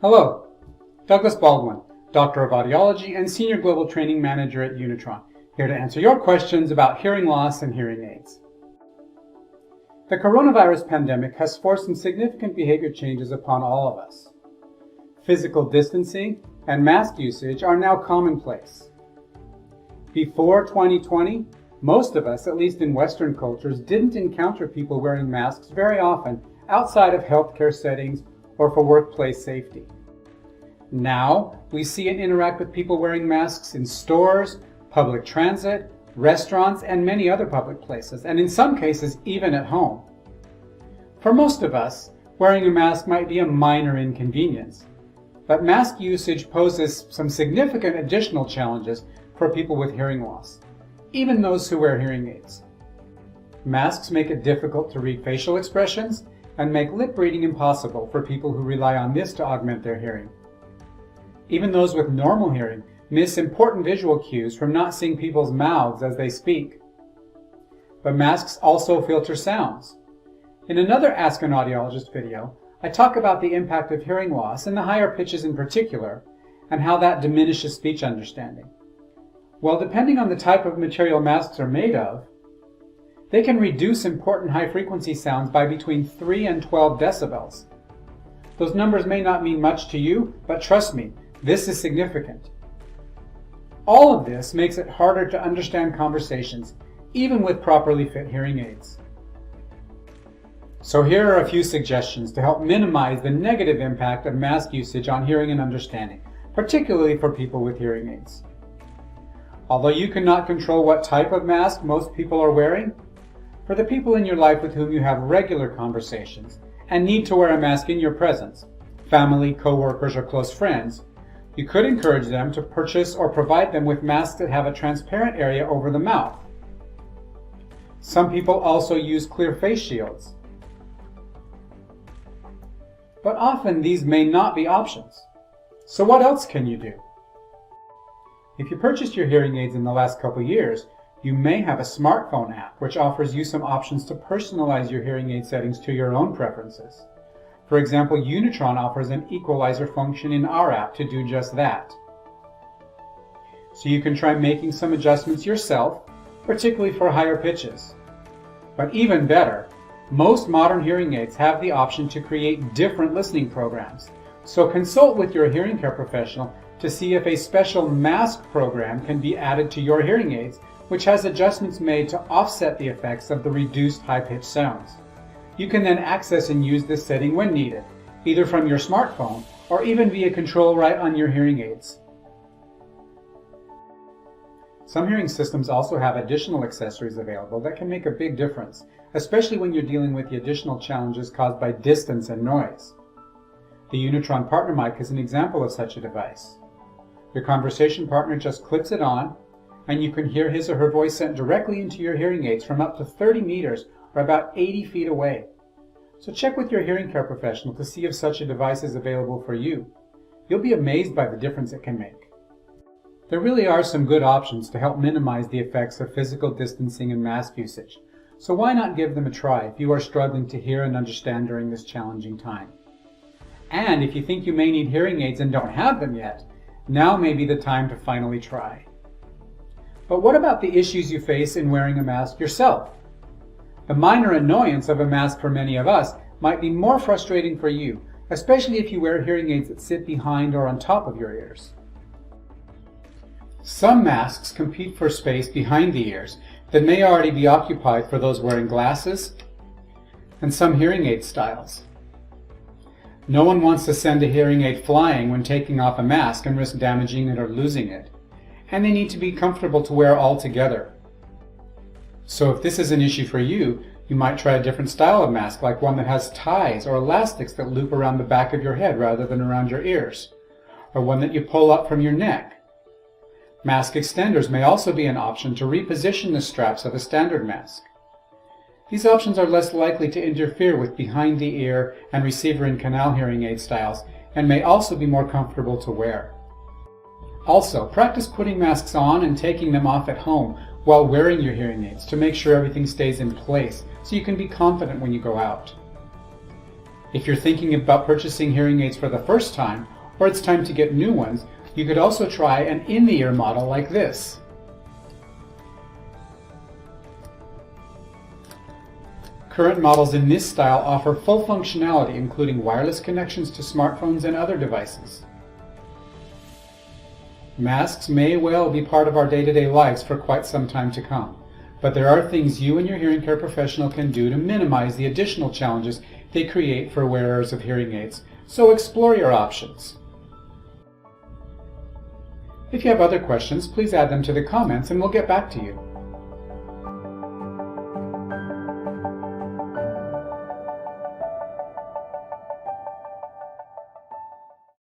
Hello, Douglas Baldwin, Doctor of Audiology and Senior Global Training Manager at Unitron, here to answer your questions about hearing loss and hearing aids. The coronavirus pandemic has forced some significant behavior changes upon all of us. Physical distancing and mask usage are now commonplace. Before 2020, most of us, at least in Western cultures, didn't encounter people wearing masks very often outside of healthcare settings or for workplace safety. Now, we see and interact with people wearing masks in stores, public transit, restaurants, and many other public places, and in some cases, even at home. For most of us, wearing a mask might be a minor inconvenience, but mask usage poses some significant additional challenges for people with hearing loss, even those who wear hearing aids. Masks make it difficult to read facial expressions and make lip reading impossible for people who rely on this to augment their hearing. Even those with normal hearing miss important visual cues from not seeing people's mouths as they speak. But masks also filter sounds. In another Ask an Audiologist video, I talk about the impact of hearing loss and the higher pitches in particular, and how that diminishes speech understanding. Well, depending on the type of material masks are made of, they can reduce important high-frequency sounds by between 3 and 12 decibels. Those numbers may not mean much to you, but trust me, this is significant. All of this makes it harder to understand conversations, even with properly fit hearing aids. So here are a few suggestions to help minimize the negative impact of mask usage on hearing and understanding, particularly for people with hearing aids. Although you cannot control what type of mask most people are wearing, for the people in your life with whom you have regular conversations and need to wear a mask in your presence, family, co-workers, or close friends, you could encourage them to purchase or provide them with masks that have a transparent area over the mouth. Some people also use clear face shields. But often these may not be options. So what else can you do? If you purchased your hearing aids in the last couple years, you may have a smartphone app which offers you some options to personalize your hearing aid settings to your own preferences. For example, Unitron offers an equalizer function in our app to do just that. So you can try making some adjustments yourself, particularly for higher pitches. But even better, most modern hearing aids have the option to create different listening programs. So consult with your hearing care professional to see if a special mask program can be added to your hearing aids, which has adjustments made to offset the effects of the reduced high-pitched sounds. You can then access and use this setting when needed, either from your smartphone or even via control right on your hearing aids. Some hearing systems also have additional accessories available that can make a big difference, especially when you're dealing with the additional challenges caused by distance and noise. The Unitron Partner Mic is an example of such a device. Your conversation partner just clips it on, and you can hear his or her voice sent directly into your hearing aids from up to 30 meters or about 80 feet away. So check with your hearing care professional to see if such a device is available for you. You'll be amazed by the difference it can make. There really are some good options to help minimize the effects of physical distancing and mask usage. So why not give them a try if you are struggling to hear and understand during this challenging time? And if you think you may need hearing aids and don't have them yet, now may be the time to finally try. But what about the issues you face in wearing a mask yourself? The minor annoyance of a mask for many of us might be more frustrating for you, especially if you wear hearing aids that sit behind or on top of your ears. Some masks compete for space behind the ears that may already be occupied for those wearing glasses and some hearing aid styles. No one wants to send a hearing aid flying when taking off a mask and risk damaging it or losing it, and they need to be comfortable to wear all together. So if this is an issue for you, you might try a different style of mask, like one that has ties or elastics that loop around the back of your head rather than around your ears, or one that you pull up from your neck. Mask extenders may also be an option to reposition the straps of a standard mask. These options are less likely to interfere with behind the ear and receiver and canal hearing aid styles, and may also be more comfortable to wear. Also, practice putting masks on and taking them off at home while wearing your hearing aids to make sure everything stays in place so you can be confident when you go out. If you're thinking about purchasing hearing aids for the first time, or it's time to get new ones, you could also try an in-the-ear model like this. Current models in this style offer full functionality, including wireless connections to smartphones and other devices. Masks may well be part of our day-to-day lives for quite some time to come, but there are things you and your hearing care professional can do to minimize the additional challenges they create for wearers of hearing aids, so explore your options. If you have other questions, please add them to the comments and we'll get back to you.